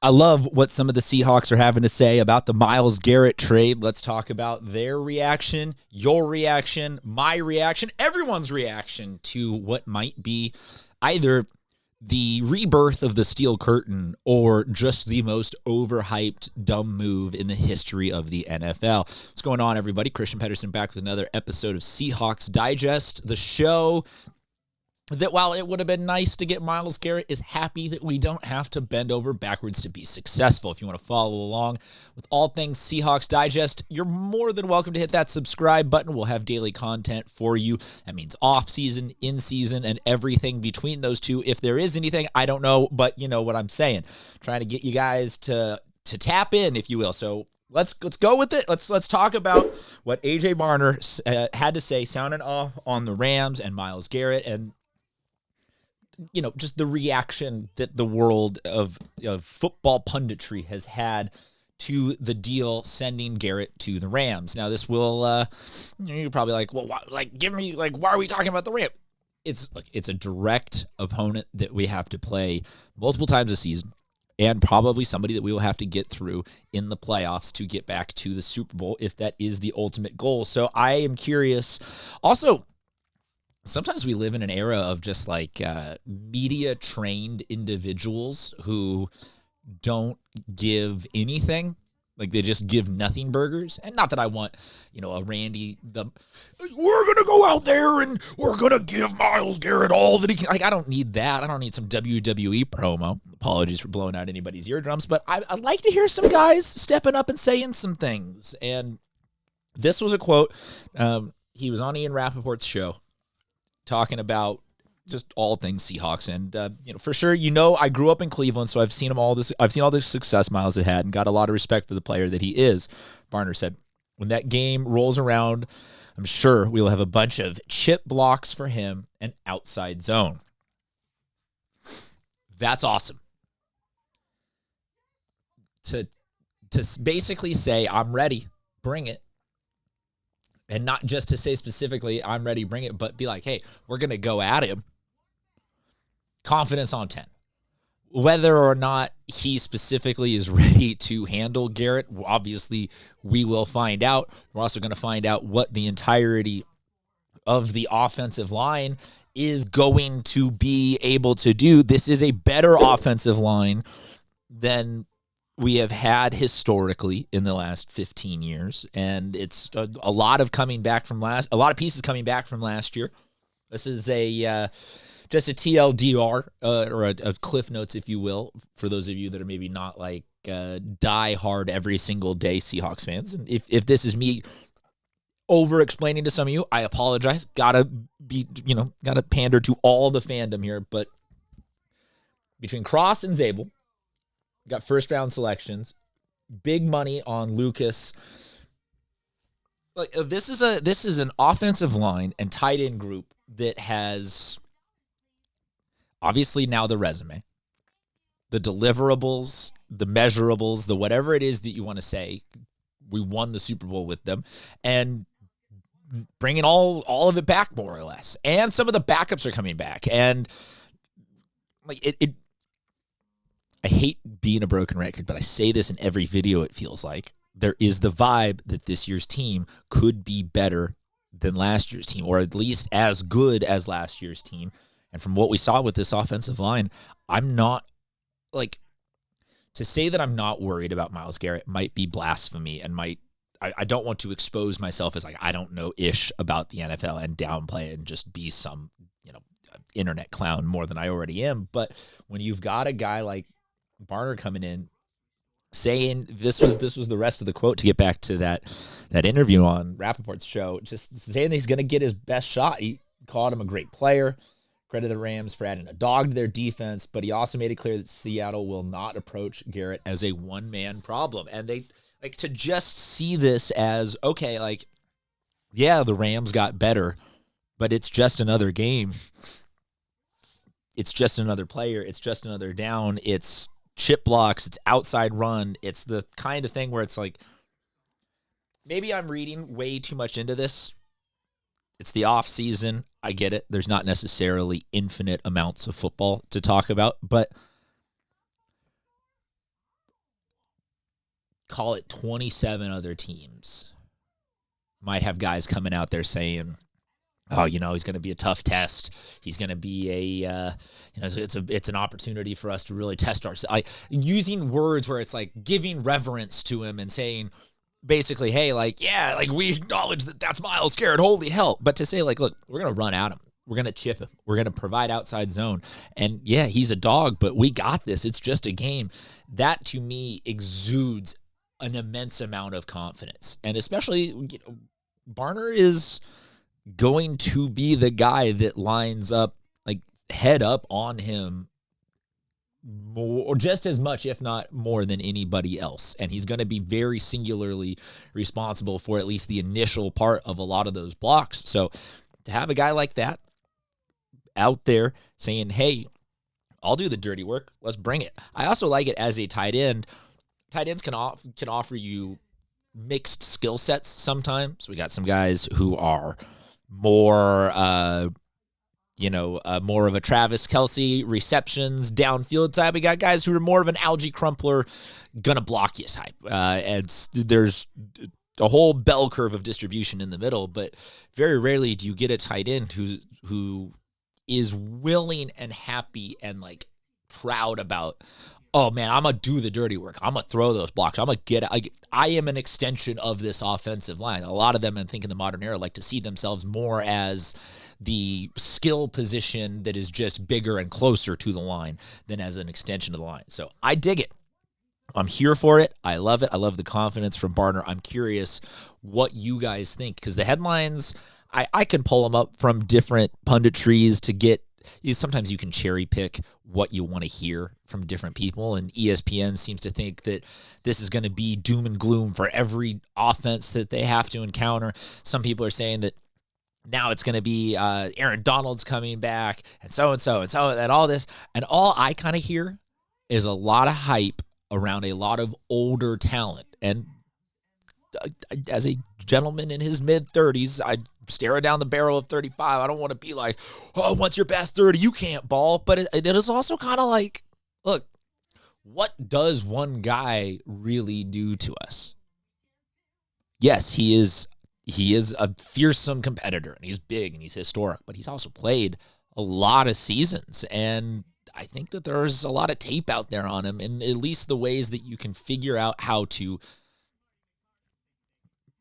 I love what some of the Seahawks are having to say about the Myles Garrett trade. Let's talk about their reaction, your reaction, my reaction, everyone's reaction to what might be either the rebirth of the steel curtain or just the most overhyped dumb move in the history of the NFL. What's going on, everybody? Christian Pedersen back with another episode of Seahawks Digest, the show that, while it would have been nice to get Myles Garrett, is happy that we don't have to bend over backwards to be successful. If you want to follow along with all things Seahawks Digest, you're more than welcome to hit that subscribe button. We'll have daily content for you. That means off-season, in-season, and everything between those two. If there is anything, I don't know, but you know what I'm saying. Trying to get you guys to tap in, if you will. So Let's go with it. Let's talk about what A.J. Barner had to say, sounding off on the Rams and Myles Garrett, and you know, just the reaction that the world of football punditry has had to the deal sending Garrett to the Rams. Now, this will, you're probably like, well, why are we talking about the Rams? It's a direct opponent that we have to play multiple times a season, and probably somebody that we will have to get through in the playoffs to get back to the Super Bowl if that is the ultimate goal. So I am curious. Also, sometimes we live in an era of just like media-trained individuals who don't give anything. Like, they just give nothing burgers. And not that I want, you know, a Randy, we're going to go out there and we're going to give Myles Garrett all that he can. Like, I don't need that. I don't need some WWE promo. Apologies for blowing out anybody's eardrums. But I'd like to hear some guys stepping up and saying some things. And this was a quote. He was on Ian Rappaport's show, talking about just all things Seahawks, and you know, for sure, you know, I grew up in Cleveland, so I've seen all this success Myles had had, and got a lot of respect for the player that he is. Barner said, "When that game rolls around, I'm sure we'll have a bunch of chip blocks for him and outside zone." That's awesome. To basically say, I'm ready, bring it. And not just to say specifically, I'm ready, bring it, but be like, hey, we're going to go at him. Confidence on 10. Whether or not he specifically is ready to handle Garrett, obviously we will find out. We're also going to find out what the entirety of the offensive line is going to be able to do. This is a better offensive line than we have had historically in the last 15 years, and it's a lot of pieces coming back from last year. This is just a TLDR or a Cliff Notes, if you will, for those of you that are maybe not like die hard every single day Seahawks fans. And if this is me over explaining to some of you, I apologize. Gotta pander to all the fandom here, but between Cross and Zabel, got first-round selections, big money on Lucas. Like, this is an offensive line and tight end group that has obviously now the resume, the deliverables, the measurables, the whatever it is that you want to say. We won the Super Bowl with them, and bringing all of it back more or less. And some of the backups are coming back, and like it. I hate being a broken record, but I say this in every video, it feels like. There is the vibe that this year's team could be better than last year's team, or at least as good as last year's team. And from what we saw with this offensive line, I'm not, like, to say that I'm not worried about Myles Garrett might be blasphemy, and I don't want to expose myself as like, I don't know-ish about the NFL and downplay and just be some, you know, internet clown more than I already am. But when you've got a guy like Barner coming in saying, this was the rest of the quote to get back to that interview on Rappaport's show, just saying that he's going to get his best shot. He called him a great player, credited the Rams for adding a dog to their defense, but he also made it clear that Seattle will not approach Garrett as a one-man problem. And they, like, to just see this as, okay, like, yeah, the Rams got better, but it's just another game. It's just another player. It's just another down. It's chip blocks, it's outside run. It's the kind of thing where it's like, maybe I'm reading way too much into this. It's the off season. I get it. There's not necessarily infinite amounts of football to talk about, but call it 27 other teams might have guys coming out there saying, oh, he's going to be a tough test. He's going to be it's an opportunity for us to really test ourselves. Using words where it's like giving reverence to him and saying, basically, hey, we acknowledge that that's Myles Garrett. Holy hell. But to say, look, we're going to run at him. We're going to chip him. We're going to provide outside zone. And, yeah, he's a dog, but we got this. It's just a game. That, to me, exudes an immense amount of confidence. And especially, Barner is going to be the guy that lines up, head up on him more, or just as much, if not more, than anybody else. And he's going to be very singularly responsible for at least the initial part of a lot of those blocks. So to have a guy like that out there saying, hey, I'll do the dirty work, let's bring it. I also like it as a tight end. Tight ends can offer you mixed skill sets sometimes. We got some guys who are more more of a Travis Kelce receptions downfield type. We got guys who are more of an Algie Crumpler, gonna block you type. And there's a whole bell curve of distribution in the middle, but very rarely do you get a tight end who is willing and happy and proud about, oh man, I'm going to do the dirty work. I'm going to throw those blocks. I am an extension of this offensive line. A lot of them, I think, in the modern era, like to see themselves more as the skill position that is just bigger and closer to the line than as an extension of the line. So I dig it. I'm here for it. I love it. I love the confidence from Barner. I'm curious what you guys think, because the headlines, I can pull them up from different punditries to get, sometimes you can cherry pick what you want to hear from different people, and ESPN seems to think that this is going to be doom and gloom for every offense that they have to encounter. Some people are saying that now it's going to be Aaron Donald's coming back, and so, and all this. And all I kind of hear is a lot of hype around a lot of older talent. And as a gentleman in his mid-30s, I staring down the barrel of 35. I don't want to be like, oh, once you're past 30, you can't ball. But it is also kind of like, look, what does one guy really do to us? Yes, he is a fearsome competitor, and he's big, and he's historic, but he's also played a lot of seasons, and I think that there's a lot of tape out there on him, and at least the ways that you can figure out how to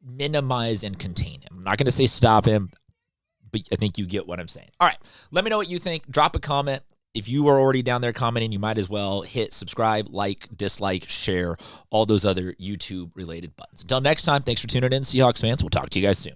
minimize and contain him. I'm not going to say stop him, but I think you get what I'm saying. All right, let me know what you think. Drop a comment. If you are already down there commenting, you might as well hit subscribe, like, dislike, share, all those other YouTube-related buttons. Until next time, thanks for tuning in, Seahawks fans. We'll talk to you guys soon.